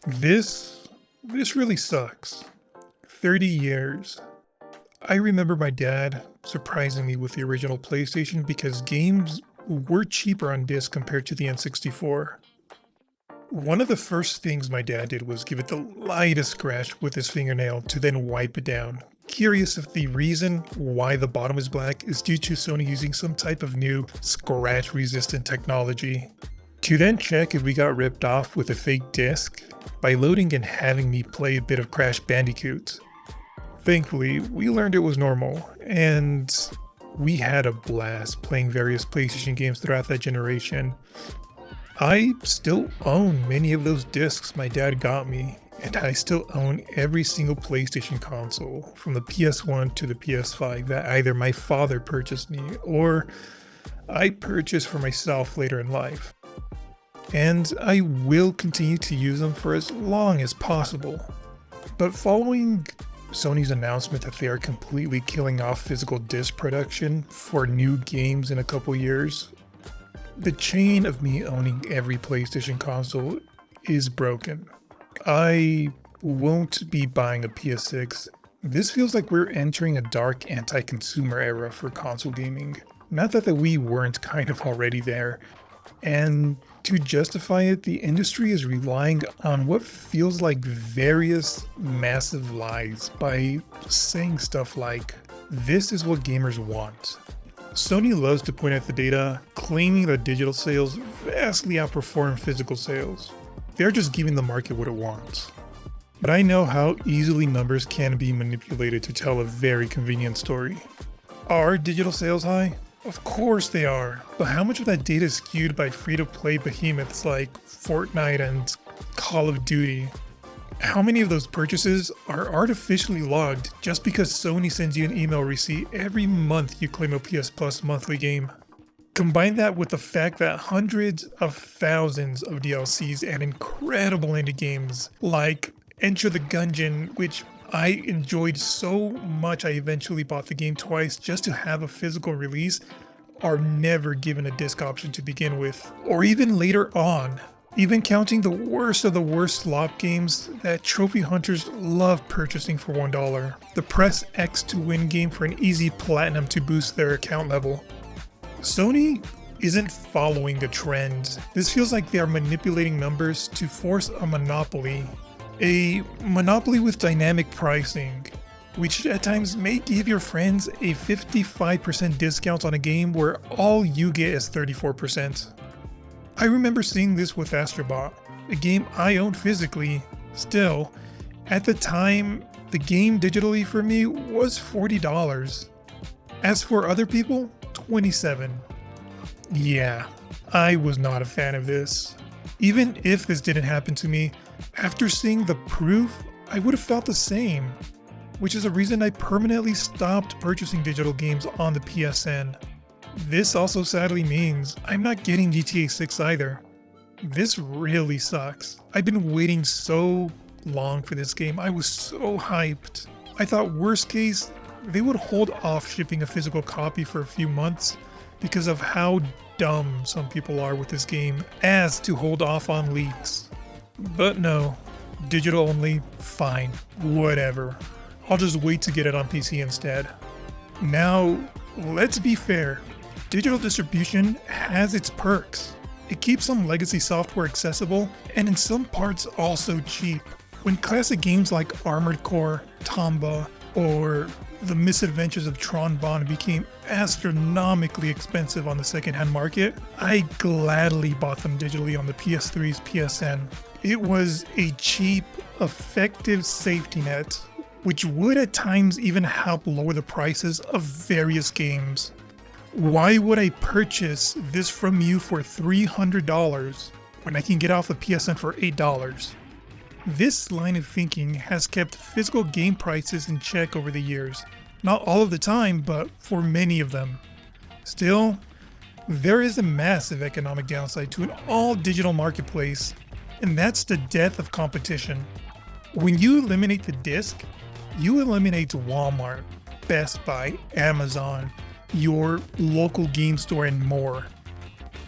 This this really sucks. 30 years. I remember my dad surprising me with the original PlayStation because games were cheaper on disc compared to the N64. One of the first things my dad did was give it the lightest scratch with his fingernail to then wipe it down. Curious if the reason why the bottom is black is due to Sony using some type of new scratch resistant technology. To then check if we got ripped off with a fake disc by loading and having me play a bit of Crash Bandicoot. Thankfully, we learned it was normal, and we had a blast playing various PlayStation games throughout that generation. I still own many of those discs my dad got me, and I still own every single PlayStation console, from the PS1 to the PS5, that either my father purchased me or I purchased for myself later in life. And I will continue to use them for as long as possible. But following Sony's announcement that they are completely killing off physical disc production for new games in a couple years, the chain of me owning every PlayStation console is broken. I won't be buying a PS6. This feels like we're entering a dark anti-consumer era for console gaming. Not that we weren't kind of already there. And to justify it, the industry is relying on what feels like various massive lies by saying stuff like, "This is what gamers want." Sony loves to point at the data, claiming that digital sales vastly outperform physical sales. They're just giving the market what it wants. But I know how easily numbers can be manipulated to tell a very convenient story. Are digital sales high? Of course they are, but how much of that data is skewed by free-to-play behemoths like Fortnite and Call of Duty? How many of those purchases are artificially logged just because Sony sends you an email receipt every month you claim a PS Plus monthly game? Combine that with the fact that hundreds of thousands of DLCs and incredible indie games like Enter the Gungeon, which I enjoyed so much I eventually bought the game twice just to have a physical release, are never given a disc option to begin with, or even later on. Even counting the worst of the worst slop games that trophy hunters love purchasing for $1. The press X to win game for an easy platinum to boost their account level. Sony isn't following the trend. This feels like they are manipulating numbers to force a monopoly. A monopoly with dynamic pricing, which at times may give your friends a 55% discount on a game where all you get is 34%. I remember seeing this with Astrobot, a game I owned physically. Still, at the time, the game digitally for me was $40. As for other people, $27. Yeah, I was not a fan of this. Even if this didn't happen to me, after seeing the proof, I would have felt the same, which is a reason I permanently stopped purchasing digital games on the PSN. This also sadly means I'm not getting GTA 6 either. This really sucks. I've been waiting so long for this game. I was so hyped. I thought worst case, they would hold off shipping a physical copy for a few months because of how dumb some people are with this game, as to hold off on leaks. But no, digital only, fine, whatever. I'll just wait to get it on PC instead. Now, let's be fair. Digital distribution has its perks. It keeps some legacy software accessible, and in some parts also cheap. When classic games like Armored Core, Tomba, or The Misadventures of Tron Bonne became astronomically expensive on the secondhand market, I gladly bought them digitally on the PS3's PSN. It was a cheap, effective safety net, which would at times even help lower the prices of various games. Why would I purchase this from you for $300 when I can get off the PSN for $8? This line of thinking has kept physical game prices in check over the years. Not all of the time, but for many of them. Still, there is a massive economic downside to an all-digital marketplace, and that's the death of competition. When you eliminate the disc, you eliminate Walmart, Best Buy, Amazon, your local game store, and more.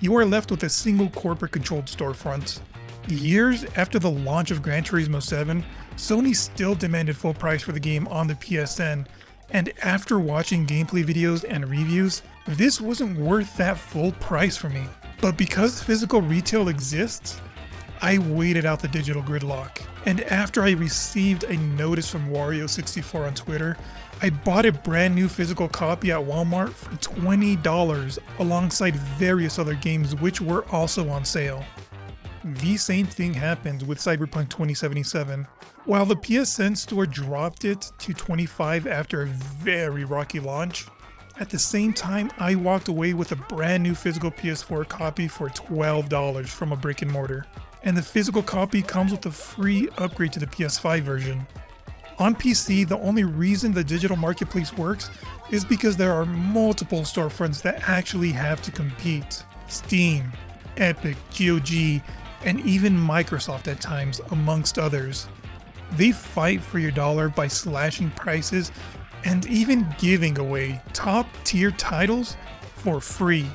You are left with a single corporate-controlled storefront. Years after the launch of Gran Turismo 7, Sony still demanded full price for the game on the PSN, and after watching gameplay videos and reviews, this wasn't worth that full price for me. But because physical retail exists, I waited out the digital gridlock, and after I received a notice from Wario64 on Twitter, I bought a brand new physical copy at Walmart for $20 alongside various other games which were also on sale. The same thing happened with Cyberpunk 2077. While the PSN store dropped it to $25 after a very rocky launch, at the same time I walked away with a brand new physical PS4 copy for $12 from a brick and mortar. And the physical copy comes with a free upgrade to the PS5 version. On PC, the only reason the digital marketplace works is because there are multiple storefronts that actually have to compete. Steam, Epic, GOG, and even Microsoft at times, amongst others. They fight for your dollar by slashing prices and even giving away top tier titles for free.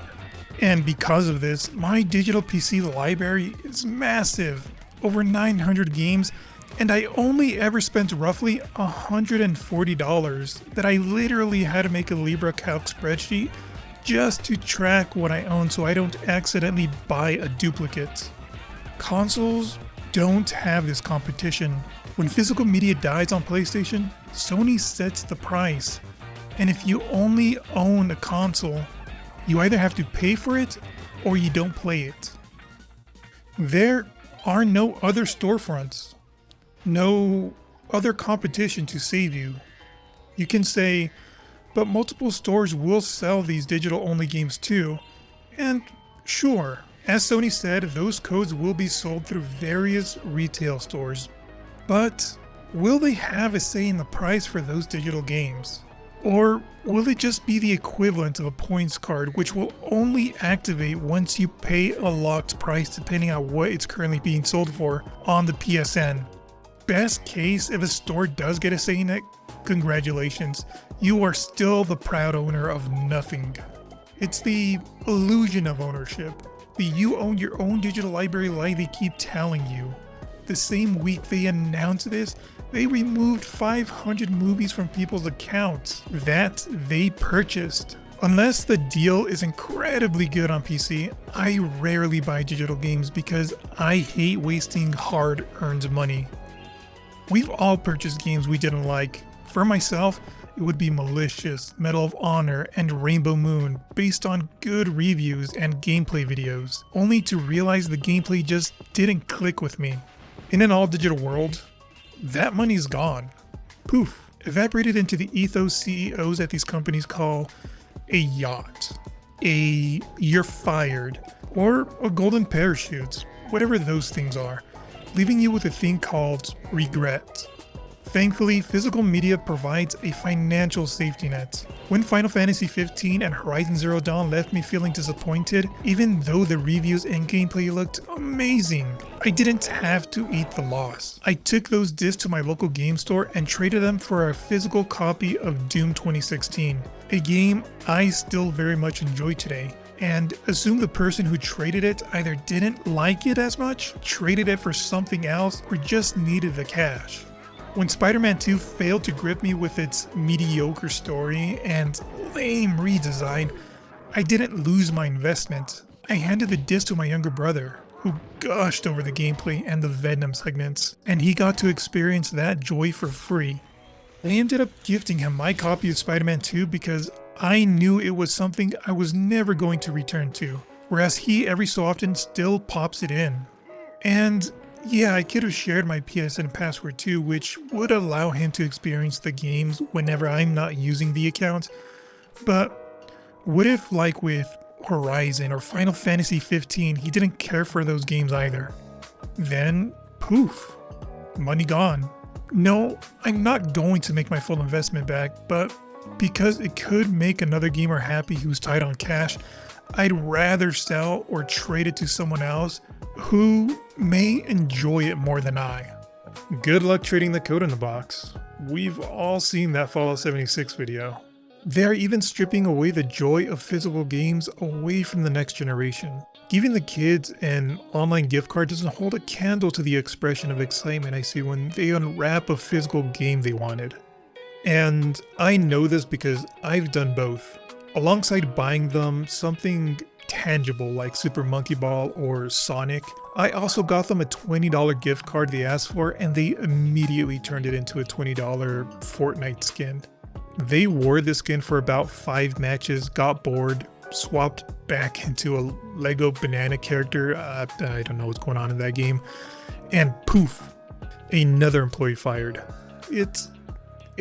And because of this, my digital PC library is massive, over 900 games, and I only ever spent roughly $140 that I literally had to make a LibreCalc spreadsheet just to track what I own so I don't accidentally buy a duplicate. Consoles don't have this competition. When physical media dies on PlayStation, Sony sets the price, and if you only own a console, you either have to pay for it or you don't play it. There are no other storefronts, no other competition to save you. You can say, but multiple stores will sell these digital-only games too, and sure, as Sony said, those codes will be sold through various retail stores. But will they have a say in the price for those digital games? Or will it just be the equivalent of a points card which will only activate once you pay a locked price depending on what it's currently being sold for on the PSN? Best case, if a store does get a say in it, congratulations, you are still the proud owner of nothing. It's the illusion of ownership. The you own your own digital library lie they keep telling you. The same week they announced this, they removed 500 movies from people's accounts that they purchased. Unless the deal is incredibly good on PC, I rarely buy digital games because I hate wasting hard-earned money. We've all purchased games we didn't like. For myself, it would be Malicious, Medal of Honor, and Rainbow Moon based on good reviews and gameplay videos, only to realize the gameplay just didn't click with me. In an all-digital world, that money's gone. Poof, evaporated into the ethos CEOs at these companies call a yacht, a you're fired, or a golden parachute, whatever those things are, leaving you with a thing called regret. Thankfully, physical media provides a financial safety net. When Final Fantasy XV and Horizon Zero Dawn left me feeling disappointed, even though the reviews and gameplay looked amazing, I didn't have to eat the loss. I took those discs to my local game store and traded them for a physical copy of Doom 2016, a game I still very much enjoy today. And assume the person who traded it either didn't like it as much, traded it for something else, or just needed the cash. When Spider-Man 2 failed to grip me with its mediocre story and lame redesign, I didn't lose my investment. I handed the disc to my younger brother, who gushed over the gameplay and the Venom segments, and he got to experience that joy for free. I ended up gifting him my copy of Spider-Man 2 because I knew it was something I was never going to return to, whereas he every so often still pops it in. And yeah, I could have shared my PSN password too, which would allow him to experience the games whenever I'm not using the account. But what if, like with Horizon or Final Fantasy XV, he didn't care for those games either? Then, poof, money gone. No, I'm not going to make my full investment back, but because it could make another gamer happy who's tight on cash, I'd rather sell or trade it to someone else who may enjoy it more than I. Good luck trading the code in the box. We've all seen that Fallout 76 video. They're even stripping away the joy of physical games away from the next generation. Giving the kids an online gift card doesn't hold a candle to the expression of excitement I see when they unwrap a physical game they wanted. And I know this because I've done both. Alongside buying them something tangible like Super Monkey Ball or Sonic, I also got them a $20 gift card they asked for, and they immediately turned it into a $20 Fortnite skin. They wore the skin for about 5 matches, got bored, swapped back into a Lego banana character, I don't know what's going on in that game, and poof, another employee fired. It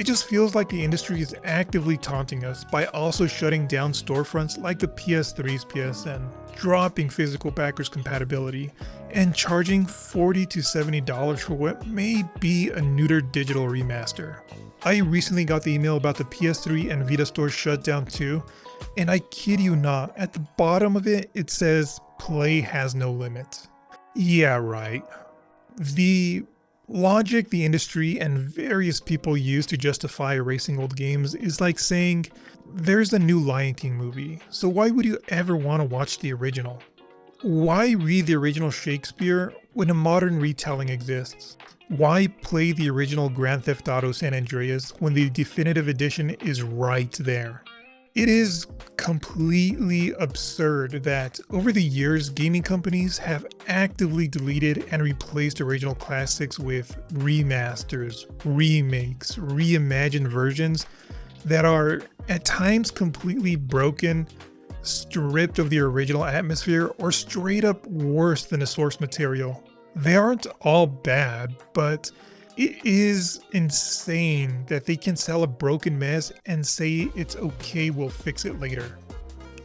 just feels like the industry is actively taunting us by also shutting down storefronts like the PS3's PSN, dropping physical backwards compatibility, and charging $40 to $70 for what may be a neutered digital remaster. I recently got the email about the PS3 and Vita store shut down too, and I kid you not, at the bottom of it, it says play has no limit. Yeah, right. The logic the industry and various people use to justify erasing old games is like saying, there's a new Lion King movie, so why would you ever want to watch the original? Why read the original Shakespeare when a modern retelling exists? Why play the original Grand Theft Auto San Andreas when the definitive edition is right there? It is completely absurd that over the years, gaming companies have actively deleted and replaced original classics with remasters, remakes, reimagined versions that are at times completely broken, stripped of the original atmosphere, or straight up worse than the source material. They aren't all bad, but it is insane that they can sell a broken mess and say it's okay, we'll fix it later.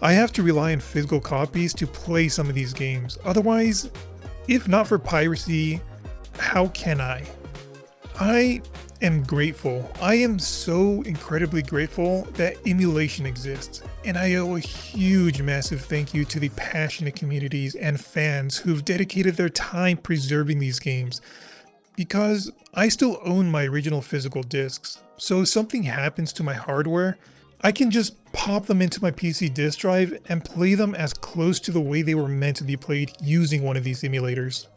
I have to rely on physical copies to play some of these games. Otherwise, if not for piracy, how can I? I am grateful. I am so incredibly grateful that emulation exists. And I owe a huge, massive thank you to the passionate communities and fans who've dedicated their time preserving these games. Because I still own my original physical discs, so if something happens to my hardware, I can just pop them into my PC disk drive and play them as close to the way they were meant to be played using one of these emulators.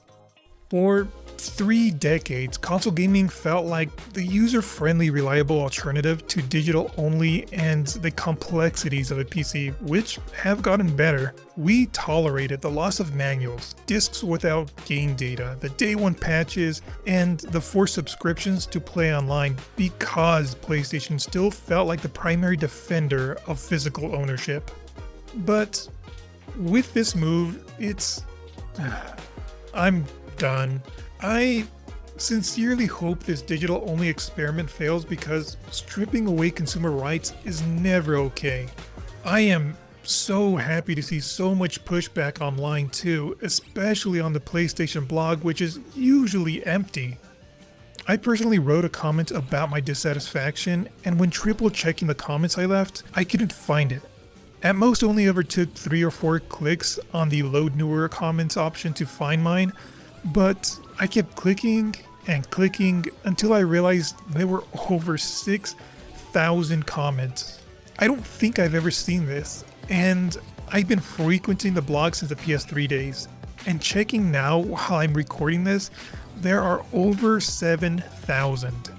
For 3 decades, console gaming felt like the user-friendly, reliable alternative to digital-only and the complexities of a PC, which have gotten better. We tolerated the loss of manuals, discs without game data, the day one patches, and the forced subscriptions to play online because PlayStation still felt like the primary defender of physical ownership. But with this move, I'm done. I sincerely hope this digital-only experiment fails because stripping away consumer rights is never okay. I am so happy to see so much pushback online too, especially on the PlayStation blog, which is usually empty. I personally wrote a comment about my dissatisfaction, and when triple checking the comments I left, I couldn't find it. At most only ever took 3 or 4 clicks on the load newer comments option to find mine, but I kept clicking and clicking until I realized there were over 6,000 comments. I don't think I've ever seen this, and I've been frequenting the blog since the PS3 days, and checking now while I'm recording this, there are over 7,000.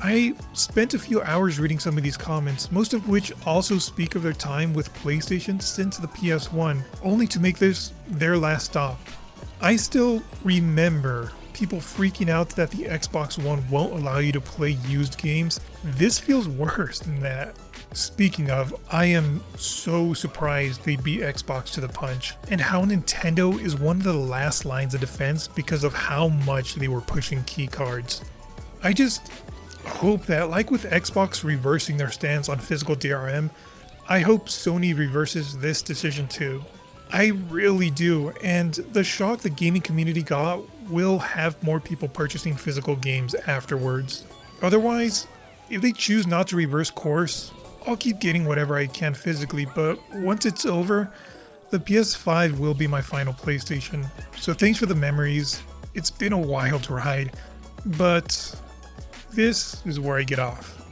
I spent a few hours reading some of these comments, most of which also speak of their time with PlayStation since the PS1, only to make this their last stop. I still remember people freaking out that the Xbox One won't allow you to play used games. This feels worse than that. Speaking of, I am so surprised they beat Xbox to the punch, and how Nintendo is one of the last lines of defense because of how much they were pushing keycards. I just hope that, like with Xbox reversing their stance on physical DRM, I hope Sony reverses this decision too. I really do, and the shock the gaming community got will have more people purchasing physical games afterwards. Otherwise, if they choose not to reverse course, I'll keep getting whatever I can physically, but once it's over, the PS5 will be my final PlayStation. So thanks for the memories. It's been a wild ride, but this is where I get off.